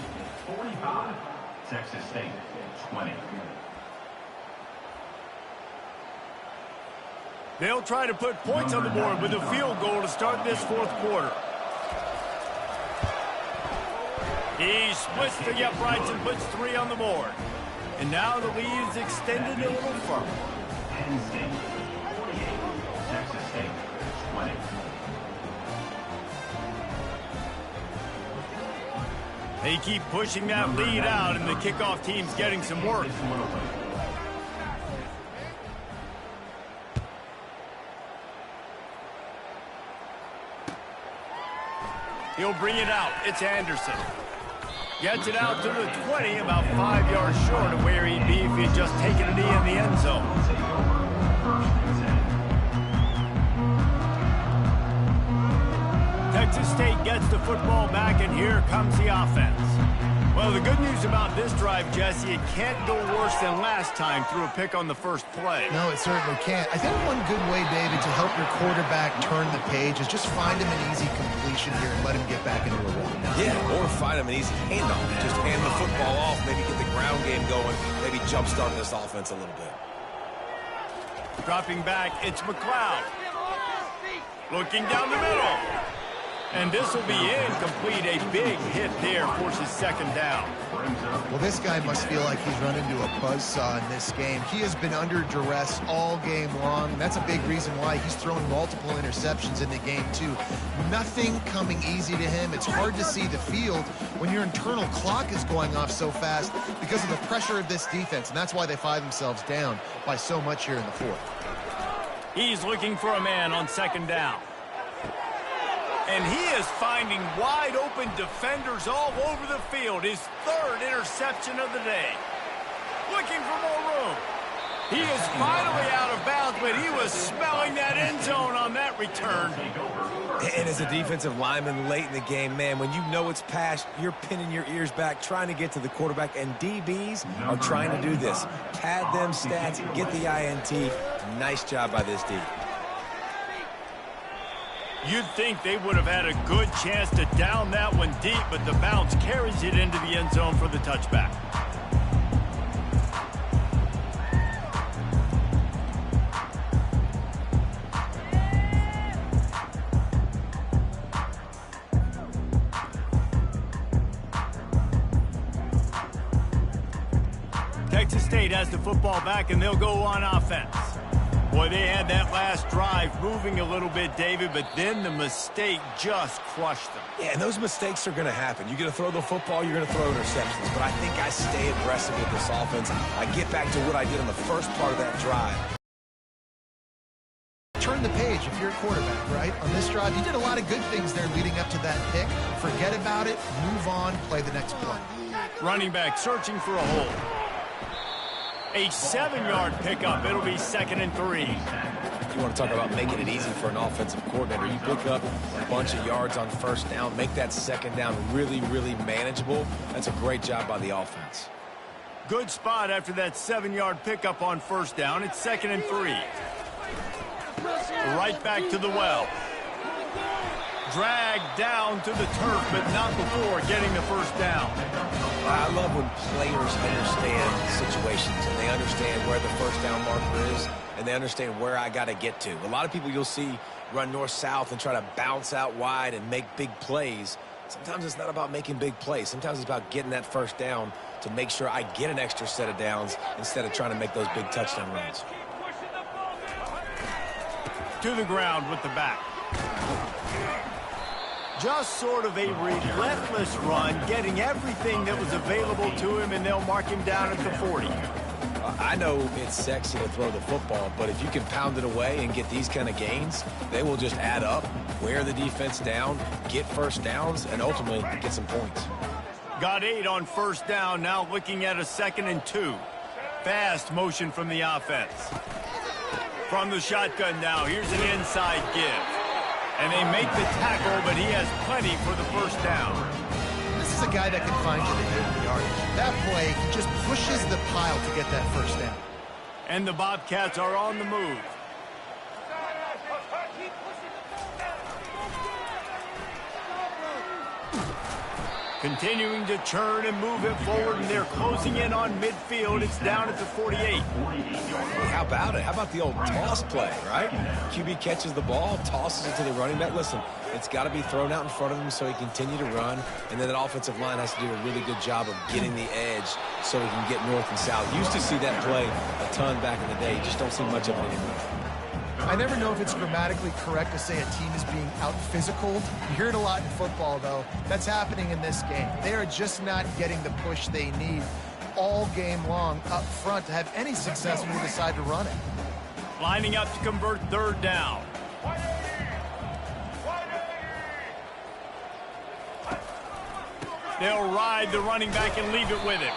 45. Texas State 20. They'll try to put points on the board with a field goal to start this fourth quarter. He splits the uprights and puts 3 on the board. And now the lead is extended a little further. Penn State 48. Texas State 20. They keep pushing that lead out, and the kickoff team's getting some work. He'll bring it out. It's Anderson. Gets it out to the 20, about 5 yards short of where he'd be if he'd just taken a knee in the end zone. Texas State gets the football back, and here comes the offense. Well, the good news about this drive, Jesse, it can't go worse than last time through a pick on the first play. No, it certainly can't. I think one good way, David, to help your quarterback turn the page is just find him an easy completion here and let him get back into a run. Yeah, or find him an easy handoff. Just hand the football off, maybe get the ground game going, maybe jumpstart this offense a little bit. Dropping back, it's McLeod. Looking down the middle. And this will be incomplete. A big hit there forces second down. Well, this guy must feel like he's run into a buzzsaw in this game. He has been under duress all game long. That's a big reason why he's thrown multiple interceptions in the game, too. Nothing coming easy to him. It's hard to see the field when your internal clock is going off so fast because of the pressure of this defense, and that's why they find themselves down by so much here in the fourth. He's looking for a man on second down. And he is finding wide open defenders all over the field. His 3rd interception of the day. Looking for more room. He is finally out of bounds, but he was smelling that end zone on that return. And as a defensive lineman late in the game, man, when you know it's past, you're pinning your ears back, trying to get to the quarterback, and DBs are trying to do this. Pad them stats, get the INT. Nice job by this D. You'd think they would have had a good chance to down that one deep, but the bounce carries it into the end zone for the touchback. Texas State has the football back, and they'll go on offense. Boy, they had that last drive moving a little bit, David, but then the mistake just crushed them. Yeah, and those mistakes are going to happen. You're going to throw the football, you're going to throw interceptions. But I think I stay aggressive with this offense. I get back to what I did on the first part of that drive. Turn the page if you're a quarterback, right? On this drive, you did a lot of good things there leading up to that pick. Forget about it, move on, play the next play. Running back searching for a hole. A 7-yard pickup. It'll be 2nd and 3. You want to talk about making it easy for an offensive coordinator. You pick up a bunch of yards on first down, make that second down really, really manageable. That's a great job by the offense. Good spot after that 7-yard pickup on first down. It's 2nd and 3. Right back to the well. Dragged down to the turf, but not before getting the first down. I love when players understand situations and they understand where the first down marker is and they understand where I got to get to. A lot of people you'll see run north-south and try to bounce out wide and make big plays. Sometimes it's not about making big plays. Sometimes it's about getting that first down to make sure I get an extra set of downs instead of trying to make those big touchdown runs. To the ground with the back. Just sort of a relentless run, getting everything that was available to him, and they'll mark him down at the 40. I know it's sexy to throw the football, but if you can pound it away and get these kind of gains, they will just add up, wear the defense down, get first downs, and ultimately get some points. Got 8 on first down, now looking at a 2nd and 2. Fast motion from the offense. From the shotgun now, here's an inside give. And they make the tackle, but he has plenty for the first down. This is a guy that can find you the 80 yardage. That play, he just pushes the pile to get that first down. And the Bobcats are on the move. Continuing to churn and move it forward, and they're closing in on midfield. It's down at the 48. How about it? How about the old toss play, right? QB catches the ball, tosses it to the running back. Listen, it's got to be thrown out in front of him so he can continue to run, and then that offensive line has to do a really good job of getting the edge so he can get north and south. Used to see that play a ton back in the day. You just don't see much of it anymore. I never know if it's grammatically correct to say a team is being out-physicaled. You hear it a lot in football, though. That's happening in this game. They are just not getting the push they need all game long up front to have any success when they decide to run it. Lining up to convert third down. They'll ride the running back and leave it with him.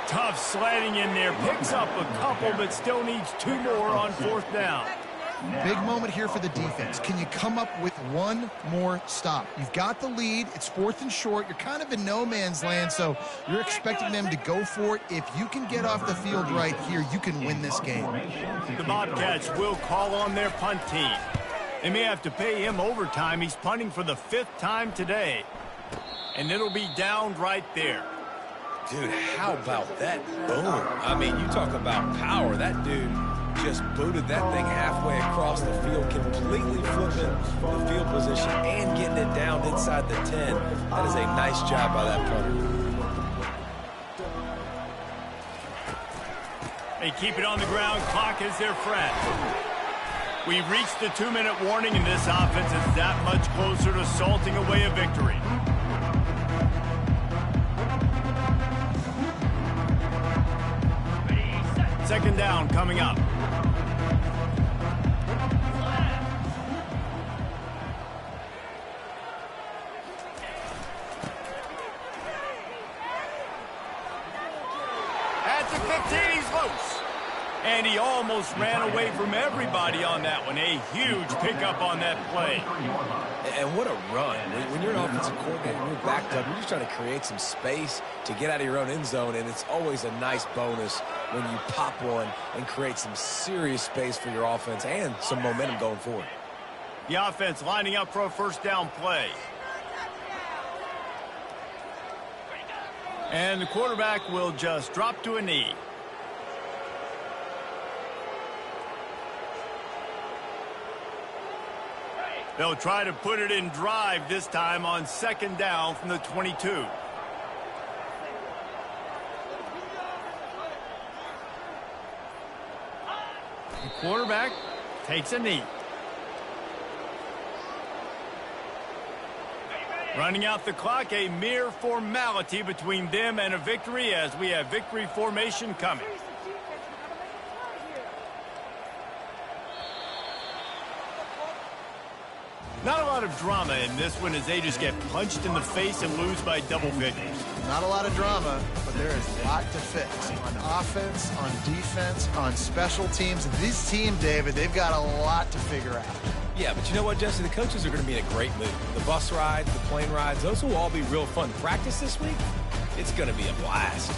Tough sledding in there. Picks up a couple, but still needs 2 more on 4th down. Big moment here for the defense. Can you come up with one more stop? You've got the lead. It's 4th and short. You're kind of in no man's land, so you're expecting them to go for it. If you can get off the field right here, you can win this game. The Bobcats will call on their punt team. They may have to pay him overtime. He's punting for the 5th time today. And it'll be downed right there. Dude, how about that boom? I mean, you talk about power. That dude just booted that thing halfway across the field, completely flipping the field position and getting it down inside the 10. That is a nice job by that punter. They keep it on the ground. Clock is their friend. We've reached the 2-minute warning, and this offense is that much closer to salting away a victory. Second down coming up. At the 15, he's loose. And he almost ran away from everybody on that one. A huge pickup on that play. And what a run. When you're an offensive coordinator, you're backed up, you're just trying to create some space to get out of your own end zone, and it's always a nice bonus when you pop one and create some serious space for your offense and some momentum going forward. The offense lining up for a 1st down play. And the quarterback will just drop to a knee. They'll try to put it in drive this time on 2nd down from the 22. The quarterback takes a knee. Running out the clock, a mere formality between them and a victory as we have victory formation coming. Not a lot of drama in this one as they just get punched in the face and lose by double figures. Not a lot of drama, but there is a lot to fix on offense, on defense, on special teams. This team, David, they've got a lot to figure out. Yeah, but you know what, Jesse? The coaches are going to be in a great mood. The bus rides, the plane rides, those will all be real fun. Practice this week, it's going to be a blast.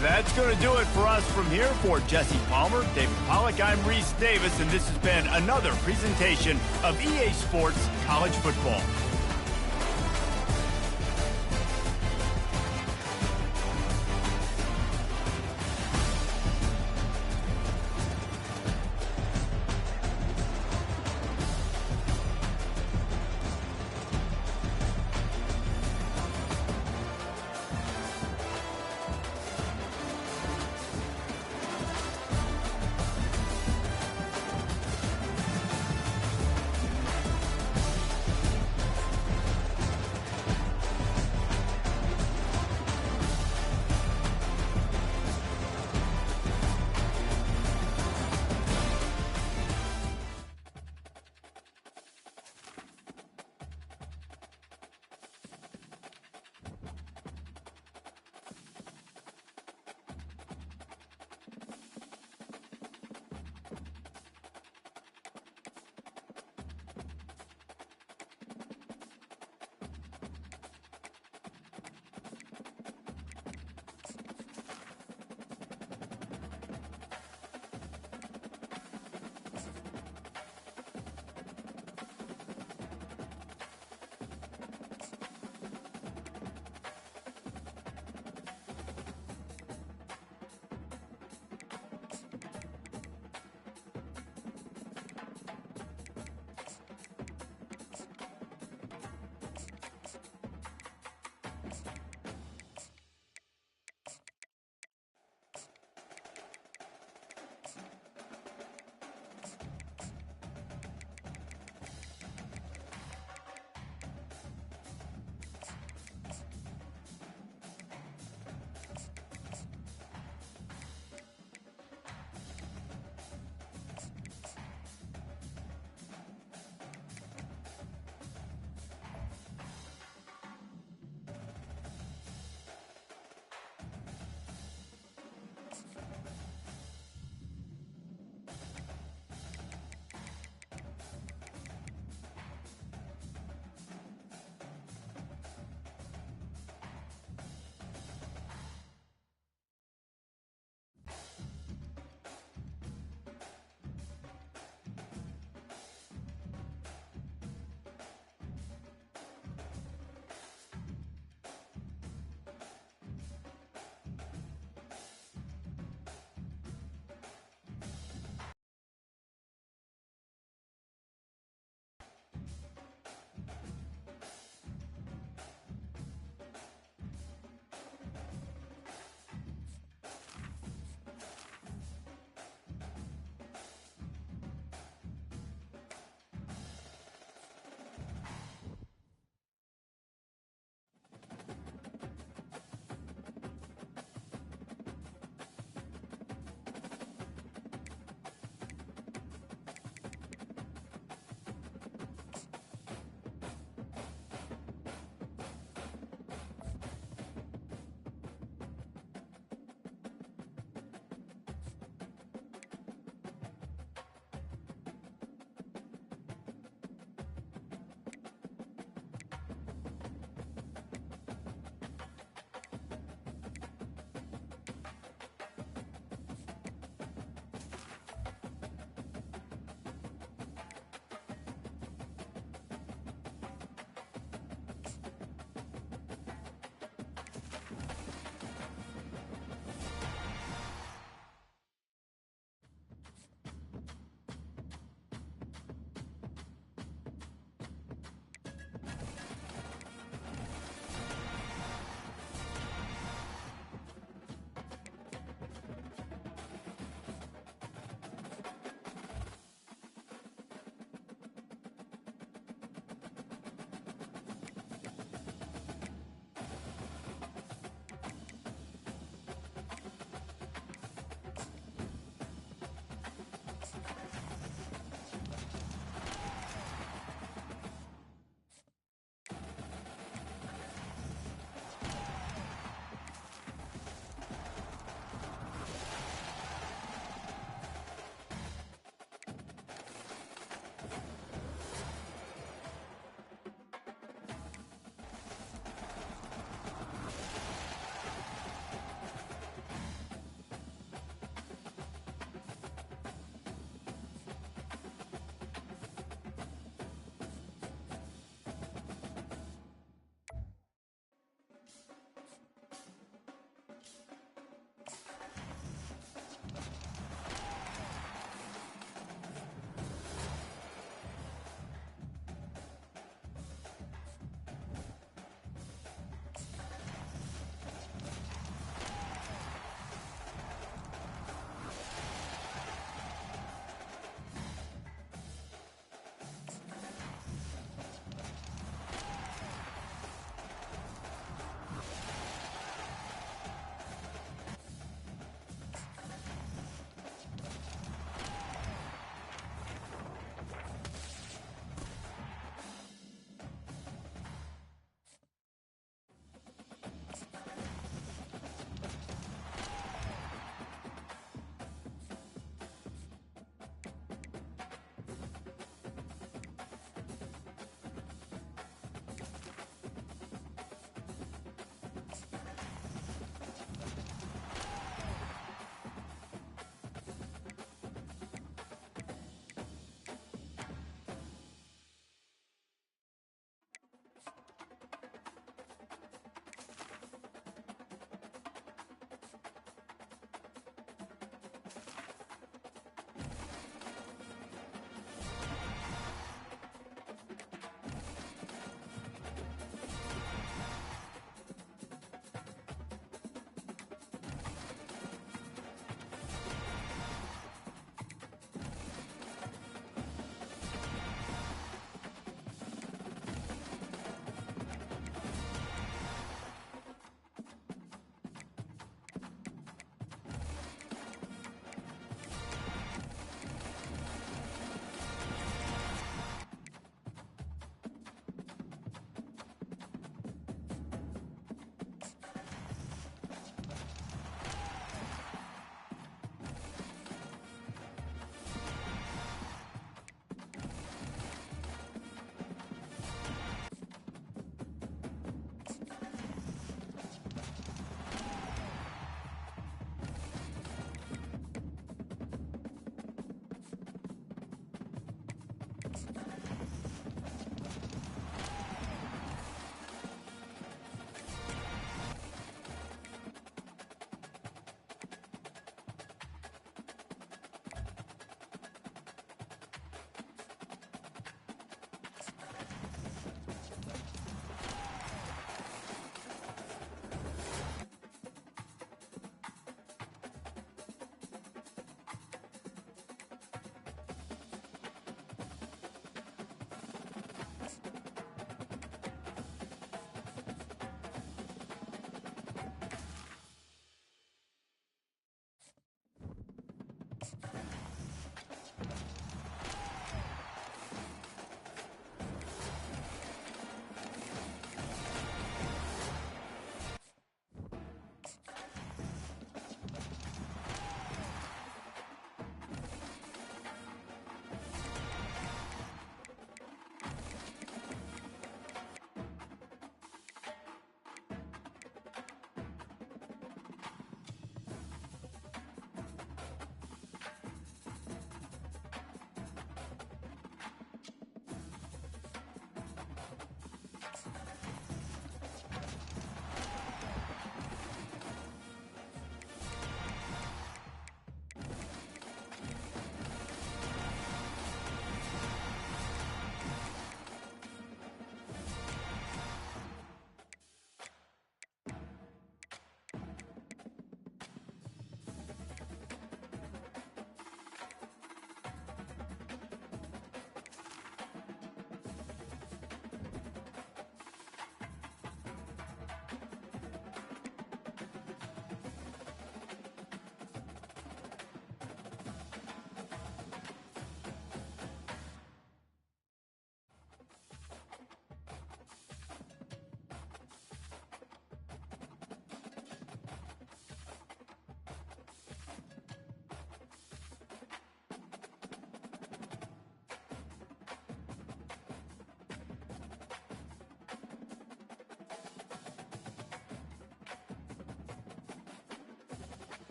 That's going to do it for us from here. For Jesse Palmer, David Pollack, I'm Reese Davis, and this has been another presentation of EA Sports College Football.